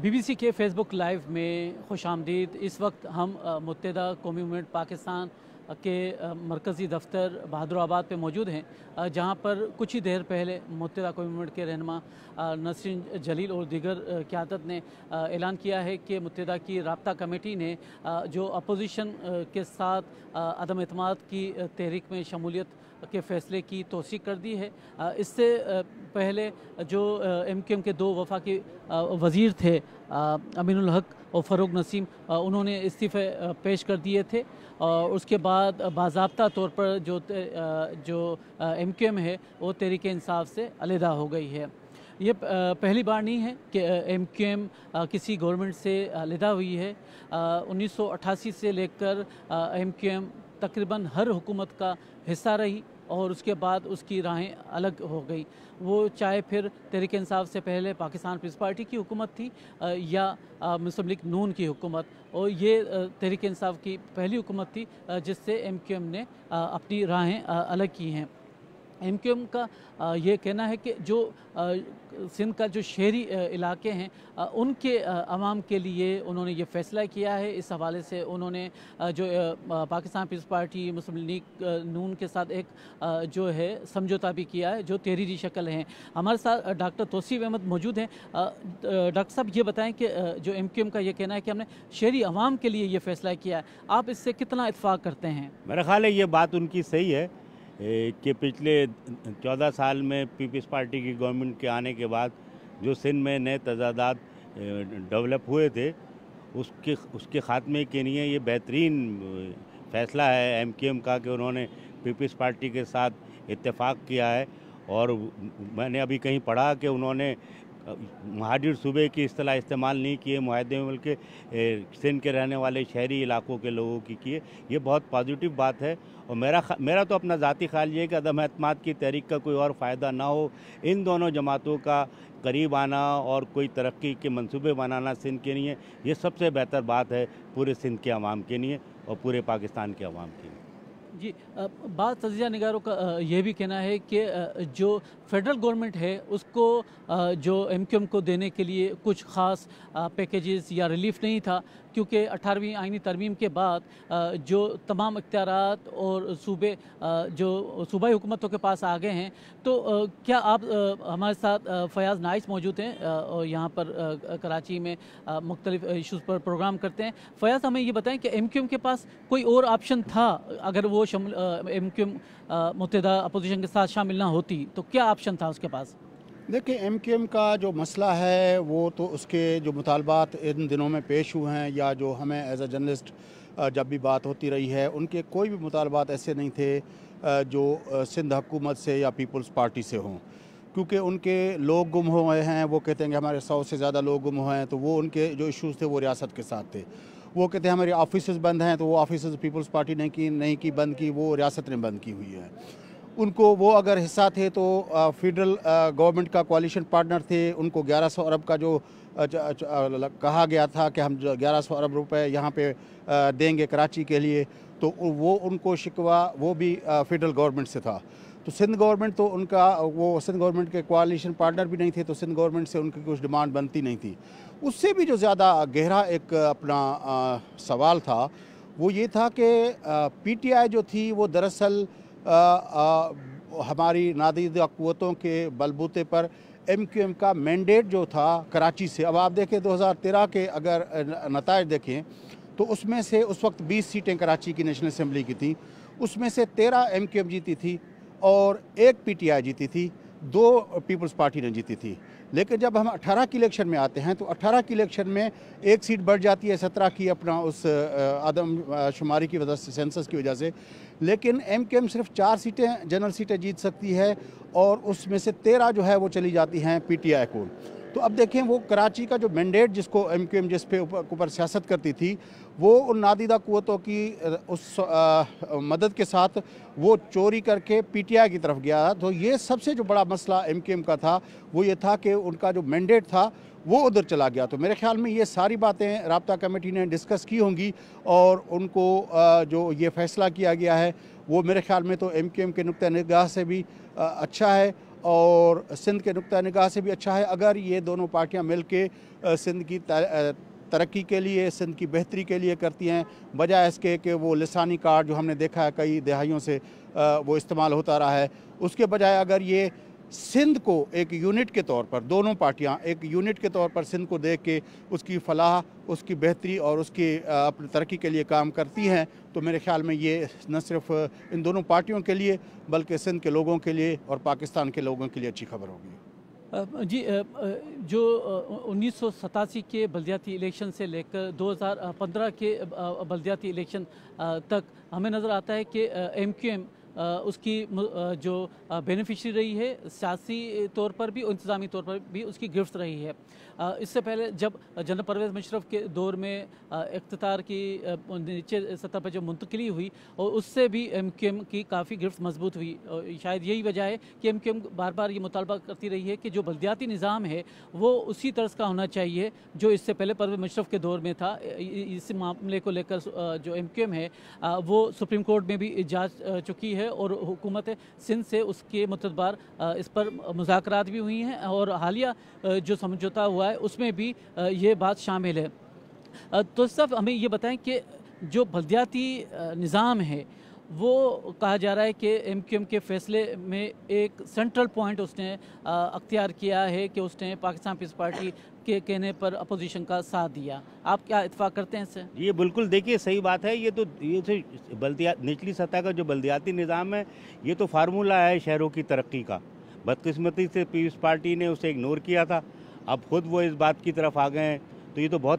BBC के Facebook live में खुशामदीद। इस वक्त हम मुत्तहिदा कौमी मूवमेंट पाकिस्तान के मरकज़ी दफ्तर बहादुराबाद पे मौजूद हैं, जहां पर कुछ ही देर पहले मुत्तहिदा कौमी मूवमेंट के रहनुमा नसरीन जलील और दीगर क़यादत ने ऐलान किया है कि मुत्तहिदा की राब्ता कमेटी ने जो अपोजिशन के साथ अदम एतमाद की तहरीक में शमूलियत के फ़ैसले की तौसीक़ कर दी है। इससे पहले जो MQM के दो वफाकी वज़ीर थे, अमीनुल हक और फ़रूक नसीम, उन्होंने इस्तीफ़े पेश कर दिए थे और उसके बाद बाज़ाब्ता तौर पर जो MQM है वो तहरीक इंसाफ से अलहदा हो गई है। ये पहली बार नहीं है कि MQM किसी गवर्नमेंट से अलहदा हुई है। 1988 से लेकर MQM तकरीबन हर हुकूमत का हिस्सा रही और उसके बाद उसकी राहें अलग हो गई। वो चाहे फिर तहरीक इंसाफ से पहले पाकिस्तान पीपल्स पार्टी की हुकूमत थी या मुस्लिम लीग नून की हुकूमत, और ये तहरीक इंसाफ की पहली हुकूमत थी जिससे MQM ने अपनी राहें अलग की हैं। MQM का ये कहना है कि जो सिंध का जो शहरी इलाके हैं उनके अवाम के लिए उन्होंने ये फ़ैसला किया है। इस हवाले से उन्होंने जो पाकिस्तान पीपल्स पार्टी मुस्लिम लीग नून के साथ एक जो है समझौता भी किया है जो तहरीरी शक्ल है। हमारे साथ डॉक्टर तौसीफ़ अहमद मौजूद हैं। डॉक्टर साहब ये बताएं कि जो MQM का ये कहना है कि हमने शहरी अवाम के लिए ये फ़ैसला किया है, आप इससे कितना इत्फाक़ करते हैं? मेरा ख़्याल है ये बात उनकी सही है कि पिछले 14 साल में पीपल्स पार्टी की गवर्नमेंट के आने के बाद जो सिंध में नए तजादात डेवलप हुए थे उसके ख़ात्मे के लिए ये बेहतरीन फ़ैसला है MQM का कि उन्होंने पीपल्स पार्टी के साथ इत्तेफाक किया है। और मैंने अभी कहीं पढ़ा कि उन्होंने महाजिर सूबे की इस्तेलाह इस्तेमाल नहीं किए, मुआहदे में बल्कि सिंध के रहने वाले शहरी इलाकों के लोगों की किए। ये बहुत पॉजिटिव बात है और मेरा तो अपना ज़ाती ख्याल ये है कि अदम एतमाद की तहरीक का कोई और फ़ायदा ना हो। इन दोनों जमातों का करीब आना और कोई तरक्की के मंसूबे बनाना सिंध के लिए ये सबसे बेहतर बात है, पूरे सिंध के अवाम के लिए और पूरे पाकिस्तान के अवाम के लिए। जी, बात तजिया निगारों का ये भी कहना है कि जो फेडरल गवर्नमेंट है उसको जो MQM को देने के लिए कुछ ख़ास पैकेजेस या रिलीफ नहीं था, क्योंकि 18वीं आईनी तरमीम के बाद जो तमाम इख्तियारात और सूबे जो सूबाई हुकूमतों के पास आ गए हैं। तो क्या आप हमारे साथ फयाज़ नाइस मौजूद हैं और यहाँ पर कराची में मुख्तलिफ इशूज़ पर प्रोग्राम करते हैं। फयाज़, हमें ये बताएं कि MQM के पास कोई और ऑप्शन था अगर वो MQM मुत्तहिदा अपोजिशन के साथ शामिल ना होती, तो क्या ऑप्शन था उसके पास? देखिए, MQM का जो मसला है वो तो उसके जो मुतालबात इन दिनों में पेश हुए हैं या जो हमें एज अ जर्नलिस्ट जब भी बात होती रही है, उनके कोई भी मुतालबात ऐसे नहीं थे जो सिंध हुकूमत से या पीपल्स पार्टी से हों, क्योंकि उनके लोग गुम हुए हैं। वो कहते हैं कि हमारे 100 से ज़्यादा लोग गुम हुए हैं, तो वो उनके जो इशूज़ थे वो रियासत के साथ थे। वो कहते हैं हमारे ऑफिसेज़ बंद हैं, तो वो ऑफिसेज़ पीपल्स पार्टी ने नहीं की बंद की, वो रियासत ने बंद की हुई है। उनको वो अगर हिस्सा थे तो फेडरल गवर्नमेंट का कोalition पार्टनर थे। उनको 1100 अरब का जो कहा गया था कि हम 1100 अरब रुपए यहाँ पे देंगे कराची के लिए, तो वो उनको शिकवा वो भी फेडरल गवर्नमेंट से था। तो सिंध गवर्नमेंट तो उनका वो सिंध गवर्नमेंट के कोalition पार्टनर भी नहीं थे, तो सिंध गवर्नमेंट से उनकी कुछ डिमांड बनती नहीं थी। उससे भी जो ज़्यादा गहरा एक अपना सवाल था वो ये था कि PTI जो थी वो दरअसल हमारी नादीदा क़ुव्वतों के बलबूते पर MQM का मैंडेट जो था कराची से, अब आप देखें 2013 के अगर नताइज देखें तो उसमें से उस वक्त 20 सीटें कराची की नेशनल असम्बली की थी, उसमें से 13 MQM जीती थी और 1 PTI जीती थी, 2 पीपल्स पार्टी ने जीती थी। लेकिन जब हम 18 की इलेक्शन में आते हैं तो 18 की इलेक्शन में 1 सीट बढ़ जाती है 17 की अपना उस आदम शुमारी की वजह से, सेंसस की वजह से। लेकिन MQM सिर्फ 4 सीटें जनरल सीटें जीत सकती है और उसमें से 13 जो है वो चली जाती हैं PTI को। तो अब देखें वो कराची का जो मैंडेट जिसको MQM जिस पे ऊपर सियासत करती थी, वो उन नादीदा क़ुव्वतों की उस मदद के साथ वो चोरी करके PTI की तरफ गया। तो ये सबसे जो बड़ा मसला MQM का था वो ये था कि उनका जो मैंडेट था वो उधर चला गया। तो मेरे ख्याल में ये सारी बातें राब्ता कमेटी ने डिस्कस की होंगी और उनको जो ये फ़ैसला किया गया है वो मेरे ख्याल में तो MQM के नुक्ते निगाह से भी अच्छा है और सिंध के नुक्ता निगाह से भी अच्छा है। अगर ये दोनों पार्टियां मिल के सिंध की तरक्की के लिए, सिंध की बेहतरी के लिए करती हैं, बजाय इसके कि वो लिसानी कार्ड जो हमने देखा है कई दहाइयों से वो इस्तेमाल होता रहा है, उसके बजाय अगर ये सिंध को एक यूनिट के तौर पर, दोनों पार्टियां एक यूनिट के तौर पर सिंध को देख के उसकी फलाह, उसकी बेहतरी और उसकी अपनी तरक्की के लिए काम करती हैं, तो मेरे ख्याल में ये न सिर्फ इन दोनों पार्टियों के लिए बल्कि सिंध के लोगों के लिए और पाकिस्तान के लोगों के लिए अच्छी खबर होगी। जी, जो 1987 के बल्दियाती इलेक्शन से लेकर 2015 के बल्दियाती इलेक्शन तक हमें नज़र आता है कि MQM उसकी जो बेनिफिशरी रही है, सियासी तौर पर भी और इंतज़ामी तौर पर भी उसकी गिरफ्त रही है। इससे पहले जब जनरल परवेज़ मुशर्रफ के दौर में इख्तियार की नीचे सतह पर जो मुंतकिली हुई और उससे भी MQM की काफ़ी गिरफ्त मजबूत हुई, और शायद यही वजह है कि MQM बार बार ये मुतालबा करती रही है कि जो बल्दियाती निज़ाम है वो उसी तर्ज का होना चाहिए जो इससे पहले परवेज़ मुशर्रफ के दौर में था। इस मामले को लेकर जो MQM है वो सुप्रीम कोर्ट में भी जांच चुकी है और हुकूमत सिंध से उसके मुतबार इस पर मुज़ाकरात भी हुई हैं और हालिया जो समझौता हुआ है उसमें भी ये बात शामिल है। तो सब हमें ये बताएं कि जो बल्दियाती निज़ाम है वो कहा जा रहा है कि MQM के फैसले में एक सेंट्रल पॉइंट उसने अख्तियार किया है कि उसने पाकिस्तान पीपल्स पार्टी के कहने पर अपोजिशन का साथ दिया। आप क्या इत्फाक करते हैं इससे? ये बिल्कुल देखिए सही बात है। ये तो बल्दिया निचली सतह का जो बल्दियाती निज़ाम है ये तो फार्मूला है शहरों की तरक्की का। बदकिस्मती से पीपल्स पार्टी ने उसे इग्नोर किया था, अब खुद वो इस बात की तरफ आ गए हैं, तो ये तो बहुत